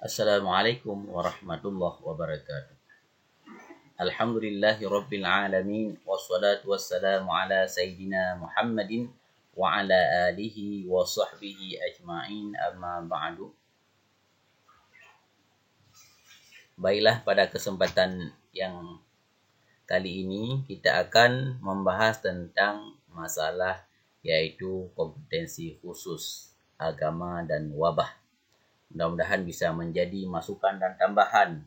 Assalamualaikum warahmatullahi wabarakatuh. Alhamdulillahi rabbil alamin. Wassalatu wassalamu ala sayyidina Muhammadin wa ala alihi wa sahbihi ajma'in, amma ba'du. Baiklah, pada kesempatan yang kali ini kita akan membahas tentang masalah yaitu kompetensi khusus agama dan wabah. Mudah-mudahan bisa menjadi masukan dan tambahan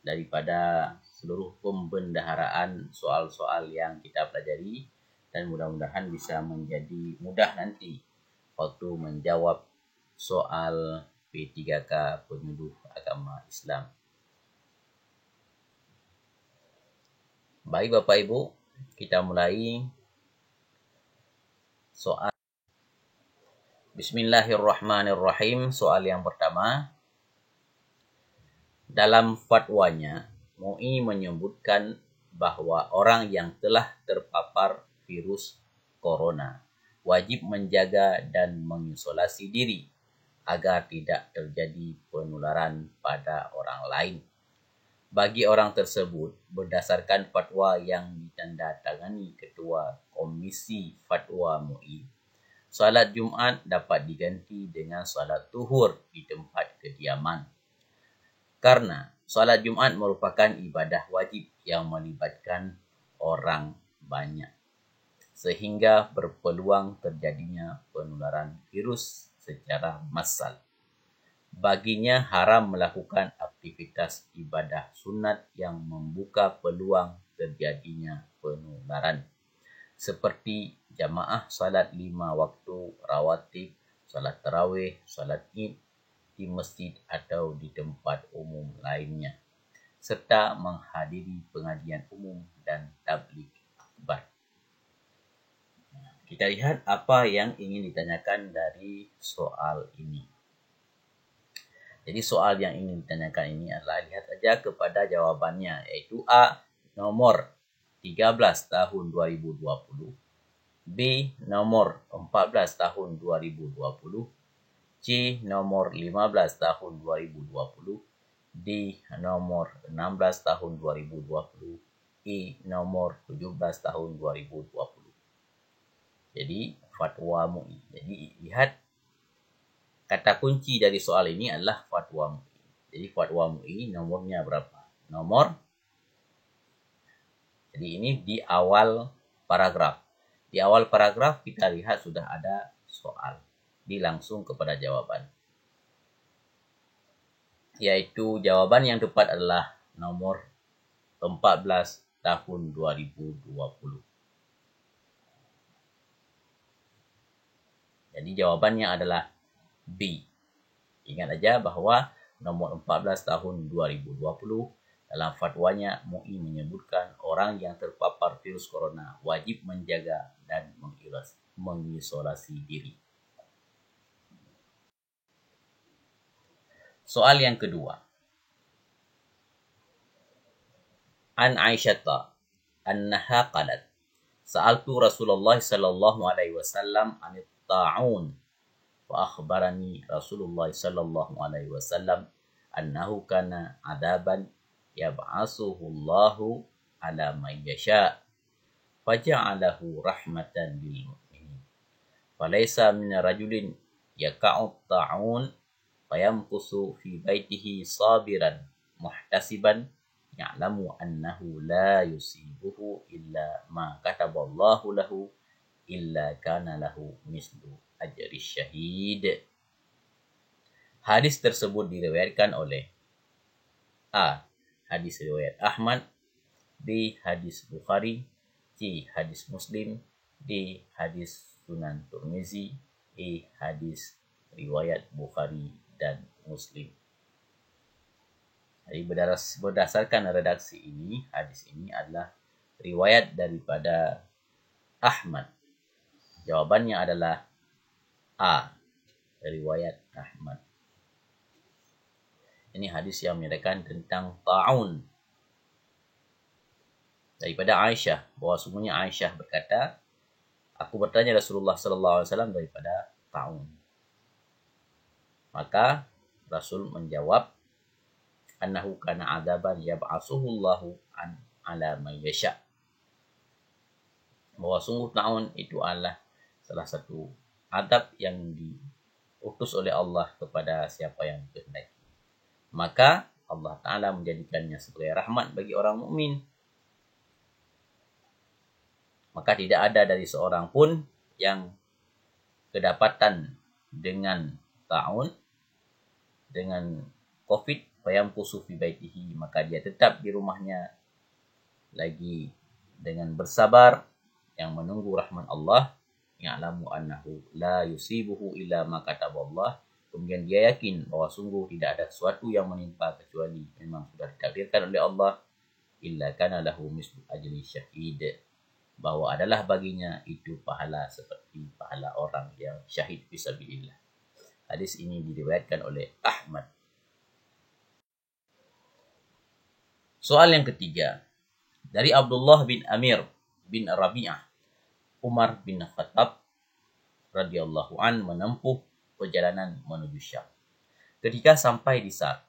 daripada seluruh pembendaharaan soal-soal yang kita pelajari, dan mudah-mudahan bisa menjadi mudah nanti waktu menjawab soal P3K penyuluh agama Islam. Baik Bapak Ibu, kita mulai soal. Bismillahirrahmanirrahim. Soal yang pertama. Dalam fatwanya, MUI menyebutkan bahwa orang yang telah terpapar virus corona wajib menjaga dan mengisolasi diri agar tidak terjadi penularan pada orang lain. Bagi orang tersebut, berdasarkan fatwa yang ditandatangani Ketua Komisi Fatwa MUI, salat Jumat dapat diganti dengan salat zuhur di tempat kediaman. Karena salat Jumat merupakan ibadah wajib yang melibatkan orang banyak, sehingga berpeluang terjadinya penularan virus secara massal. Baginya haram melakukan aktivitas ibadah sunat yang membuka peluang terjadinya penularan, seperti jamaah salat 5 waktu rawatib, salat tarawih, salat id di masjid atau di tempat umum lainnya, serta menghadiri pengajian umum dan tabligh akbar. Kita lihat apa yang ingin ditanyakan dari soal ini. Jadi soal yang ingin ditanyakan ini adalah, lihat saja kepada jawabannya, yaitu A. Nomor 13 tahun 2020, B. Nomor 14 tahun 2020, C. Nomor 15 tahun 2020, D. Nomor 16 tahun 2020, E. Nomor 17 tahun 2020. Jadi fatwa MUI. Jadi lihat, kata kunci dari soal ini adalah fatwa MUI. Jadi fatwa MUI nomornya berapa? Jadi ini di awal paragraf. Di awal paragraf kita lihat sudah ada soal. Langsung kepada jawaban. Yaitu jawaban yang tepat adalah nomor 14 tahun 2020. Jadi jawabannya adalah B. Ingat aja bahwa nomor 14 tahun 2020 dalam fatwanya MUI menyebutkan orang yang terpapar virus corona wajib menjaga dan mengisolasi diri. Soal yang kedua. An Aisyata annaha qalat sa'altu Rasulullah sallallahu alaihi wasallam anit ta'un wa akhbarani Rasulullah sallallahu alaihi wasallam annahu kana adaban yab'asuhu Allahu ala man yasha faja'alahu rahmatan lil mu'minin falaysa min rajulin yaka'u ta'un fayamkusu fi baitihi sabiran muhtasiban ya'lamu annahu la yusibuhu illa ma kataballahu lahu illa kana lahu mislu ajri syahid. Hadis tersebut diriwayatkan oleh A. Hadis riwayat Ahmad, B. Hadis Bukhari, C. Hadis Muslim, D. Hadis Sunan Tirmizi, E. Hadis riwayat Bukhari dan Muslim. Jadi berdasarkan redaksi ini, hadis ini adalah riwayat daripada Ahmad. Jawabannya adalah A. Riwayat Ahmad. Ini hadis yang menyatakan tentang ta'un daripada Aisyah, bahwa sungguhnya Aisyah berkata, aku bertanya Rasulullah sallallahu alaihi wasallam daripada ta'un. Maka Rasul menjawab, annahu kana adaban yab'asuhullahu an ala man yasha. Bahwa sungguh ta'un itu adalah salah satu adab yang diutus oleh Allah kepada siapa yang dikehendaki. Maka Allah Ta'ala menjadikannya sebagai rahmat bagi orang mukmin. Maka tidak ada dari seorang pun yang kedapatan dengan ta'un, dengan COVID, fayamkusu fi baitihi, maka dia tetap di rumahnya lagi dengan bersabar yang menunggu rahmat Allah, ya'lamu annahu la yusibuhu illa ma kataballah. Kemudian dia yakin bahwa sungguh tidak ada sesuatu yang menimpa kecuali memang sudah ditakdirkan oleh Allah, illa kana lahu mislu ajli syahid, bahwa adalah baginya itu pahala seperti pahala orang yang syahid fisabilillah. Hadis ini diriwayatkan oleh Ahmad. Soal yang ketiga, dari Abdullah bin Amir bin Rabi'ah, Umar bin Khattab radhiyallahu an menempuh perjalanan menuju Syam. Ketika sampai di Sar,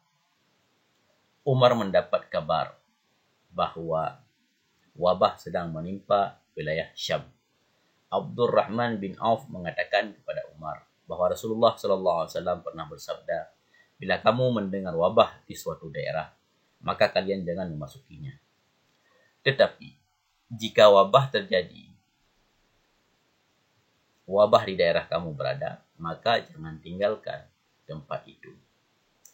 Umar mendapat kabar bahwa wabah sedang menimpa wilayah Syam. Abdurrahman bin Auf mengatakan kepada Umar bahwa Rasulullah SAW pernah bersabda, bila kamu mendengar wabah di suatu daerah, maka kalian jangan memasukinya. Tetapi jika wabah terjadi, wabah di daerah kamu berada, maka jangan tinggalkan tempat itu.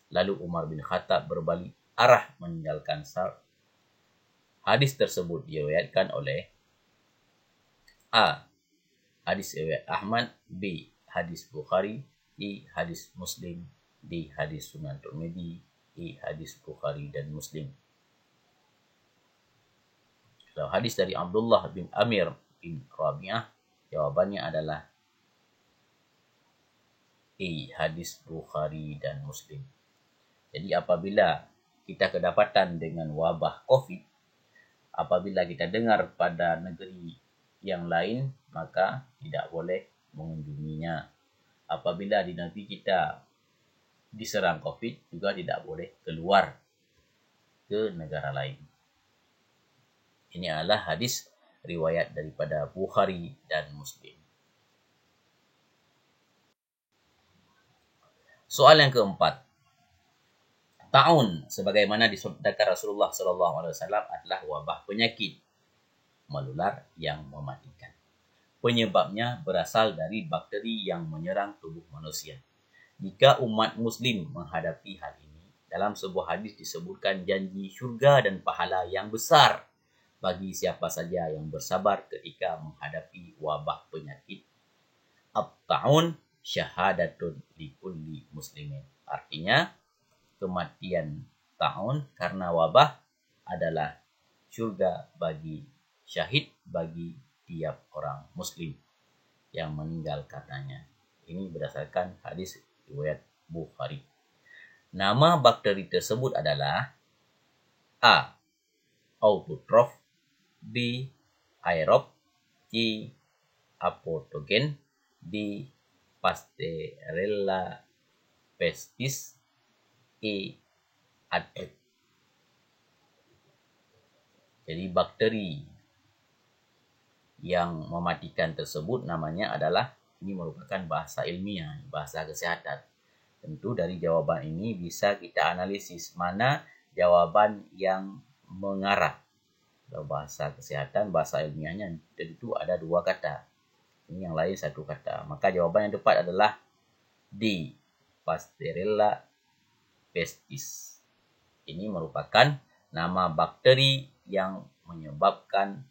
Lalu Umar bin Khattab berbalik arah meninggalkan Sar. Hadis tersebut diriwayatkan oleh A. Hadis riwayat Ahmad, B. Hadis Bukhari, I. Hadis Muslim, D. Hadis Sunan Tirmidzi, E. Hadis Bukhari dan Muslim. Kalau hadis dari Abdullah bin Amir bin Rabi'ah, jawabannya adalah E. Hadis Bukhari dan Muslim. Jadi apabila kita kedapatan dengan wabah COVID, apabila kita dengar pada negeri yang lain, maka tidak boleh mengunjunginya. Apabila di negeri kita diserang COVID, juga tidak boleh keluar ke negara lain. Ini adalah hadis riwayat daripada Bukhari dan Muslim. Soal yang keempat, ta'un sebagaimana disabdakan Rasulullah SAW adalah wabah penyakit menular yang mematikan. Penyebabnya berasal dari bakteri yang menyerang tubuh manusia. Jika umat muslim menghadapi hal ini, dalam sebuah hadis disebutkan janji syurga dan pahala yang besar bagi siapa saja yang bersabar ketika menghadapi wabah penyakit. At-ta'un syahadatun likulli muslimin. Artinya, kematian ta'un karena wabah adalah syurga bagi syahid bagi tiap orang muslim yang meninggal karenanya. Ini berdasarkan hadis riwayat Bukhari. Nama bakteri tersebut adalah A. Autotroph, B. Aerob, C. Apoptogen, D. Pasteurella pestis, E. Adrit. Jadi bakteri yang mematikan tersebut namanya adalah, ini merupakan bahasa ilmiah, bahasa kesehatan. Tentu dari jawaban ini bisa kita analisis mana jawaban yang mengarah. Kalau bahasa kesehatan, bahasa ilmiahnya tentu ada dua kata. Ini yang lain satu kata. Maka jawaban yang tepat adalah D. Pasteurella pestis. Ini merupakan nama bakteri yang menyebabkan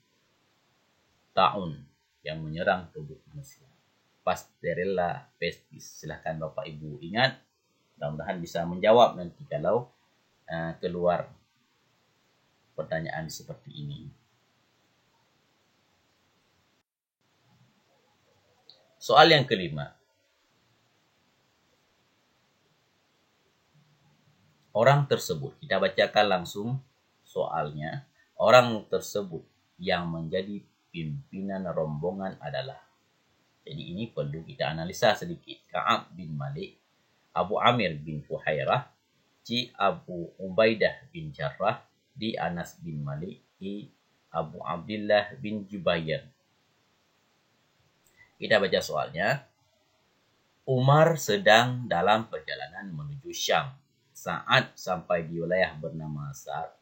ta'un yang menyerang tubuh manusia. Pasteurella pestis. Silahkan Bapak Ibu ingat. Mudah-mudahan bisa menjawab nanti kalau keluar pertanyaan seperti ini. Soal yang kelima. Orang tersebut, kita bacakan langsung soalnya. Orang tersebut yang menjadi pimpinan rombongan adalah. Jadi ini perlu kita analisa sedikit. Ka'ab bin Malik Abu Amir bin Fuhairah, C. Abu Ubaidah bin Jarrah, D. Anas bin Malik, E. Abu Abdullah bin Jubair. Kita baca soalnya. Umar sedang dalam perjalanan menuju Syam saat sampai di wilayah bernama Sa'ad.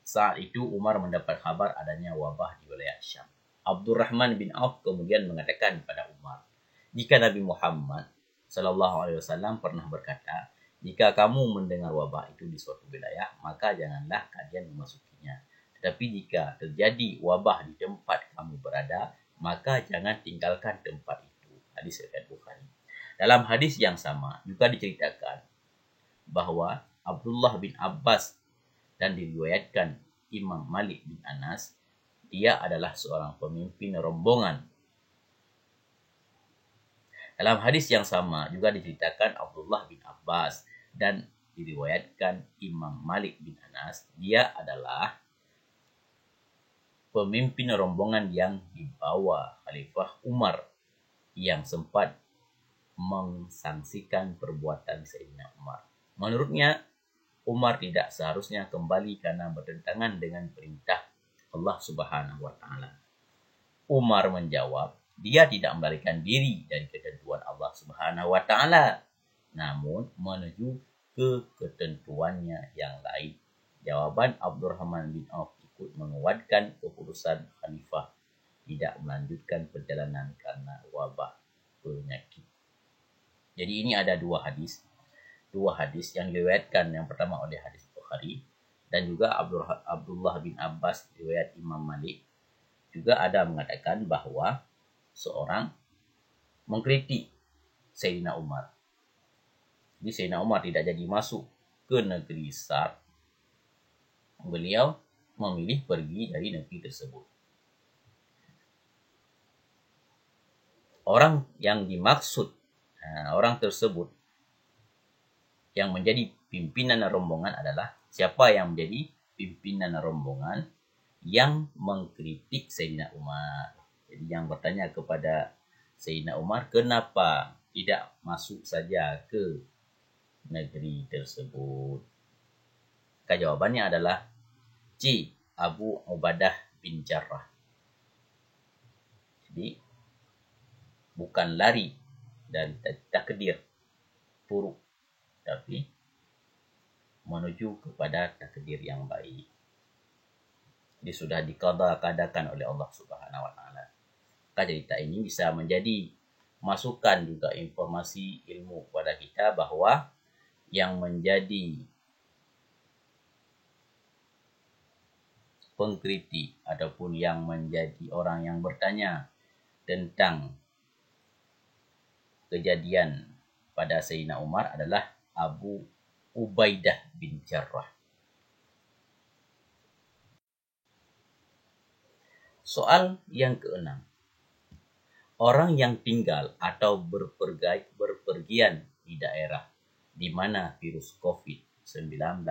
Saat itu Umar mendapat kabar adanya wabah di wilayah Syam. Abdurrahman bin Auf kemudian mengatakan kepada Umar, jika Nabi Muhammad SAW pernah berkata, jika kamu mendengar wabah itu di suatu wilayah, maka janganlah kalian memasukinya. Tetapi jika terjadi wabah di tempat kamu berada, maka jangan tinggalkan tempat itu. Hadis riwayat Bukhari. Dalam hadis yang sama juga diceritakan bahwa Abdullah bin Abbas dan diriwayatkan Imam Malik bin Anas, dia adalah seorang pemimpin rombongan. Dalam hadis yang sama juga diceritakan Abdullah bin Abbas dan diriwayatkan Imam Malik bin Anas, dia adalah pemimpin rombongan yang dibawa Khalifah Umar yang sempat mengsangsikan perbuatan Sayyidina Umar. Menurutnya, Umar tidak seharusnya kembali karena bertentangan dengan perintah Allah Subhanahu wa Ta'ala. Umar menjawab, dia tidak melarikan diri dari ketentuan Allah Subhanahu wa Ta'ala, namun menuju ke ketentuannya yang lain. Jawaban Abdurrahman bin Auf ikut menguatkan keputusan Khalifah tidak melanjutkan perjalanan karena wabah penyakit. Jadi ini ada dua hadis yang diriwayatkan, yang pertama oleh hadis Bukhari dan juga Abdullah bin Abbas riwayat Imam Malik. Juga ada mengatakan bahwa seorang mengkritik Sayyidina Umar. Jadi Sayyidina Umar tidak jadi masuk ke negeri Sa'ad. Beliau memilih pergi dari negeri tersebut. Orang yang dimaksud, orang tersebut yang menjadi pimpinan rombongan adalah siapa yang menjadi pimpinan rombongan yang mengkritik Sayyidina Umar. Jadi yang bertanya kepada Sayyidina Umar, kenapa tidak masuk saja ke negeri tersebut? Maka jawabannya adalah C. Abu Ubaidah bin Jarrah. Jadi bukan lari dari takdir buruk, tapi menuju kepada takdir yang baik. Dia sudah dikadakan oleh Allah Subhanahu wa Ta'ala. Maka cerita ini bisa menjadi masukan juga informasi ilmu kepada kita bahwa yang menjadi pengkritik ataupun yang menjadi orang yang bertanya tentang kejadian pada Sayyidina Umar adalah Abu Ubaidah bin Jarrah. Soal yang keenam. Orang yang tinggal atau berpergian di daerah di mana virus COVID-19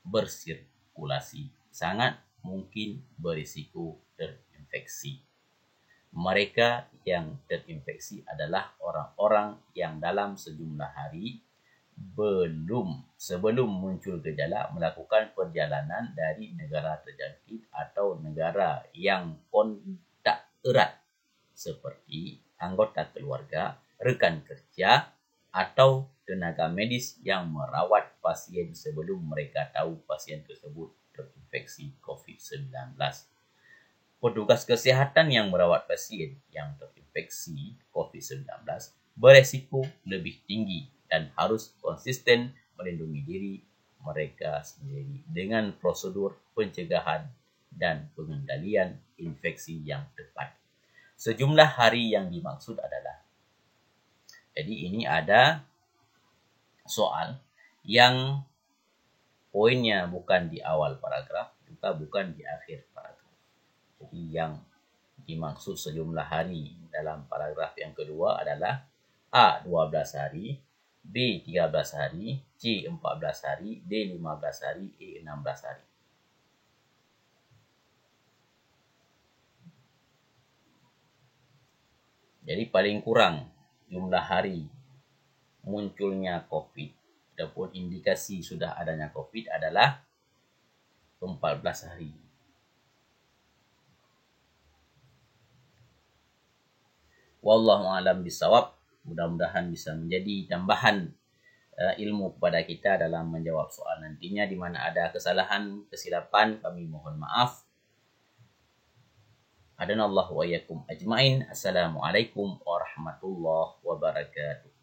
bersirkulasi sangat mungkin berisiko terinfeksi. Mereka yang terinfeksi adalah orang-orang yang dalam sejumlah hari sebelum muncul gejala melakukan perjalanan dari negara terjangkit atau negara yang kontak erat seperti anggota keluarga, rekan kerja, atau tenaga medis yang merawat pasien sebelum mereka tahu pasien tersebut terinfeksi COVID-19. Petugas kesehatan yang merawat pasien yang terinfeksi COVID-19 beresiko lebih tinggi dan harus konsisten melindungi diri mereka sendiri dengan prosedur pencegahan dan pengendalian infeksi yang tepat. Sejumlah hari yang dimaksud adalah, jadi ini ada soal yang poinnya bukan di awal paragraf, juga bukan di akhir paragraf. Jadi yang dimaksud sejumlah hari dalam paragraf yang kedua adalah A. 12 hari, B. 13 hari, C. 14 hari, D. 15 hari, E. 16 hari. Jadi paling kurang jumlah hari munculnya COVID ataupun indikasi sudah adanya COVID adalah 14 hari. Wallahu a'lam bishawab. Mudah-mudahan bisa menjadi tambahan ilmu kepada kita dalam menjawab soal nantinya. Di mana ada kesalahan, kesilapan, kami mohon maaf. Adanallahu wa iyyakum ajmain. Assalamualaikum warahmatullahi wabarakatuh.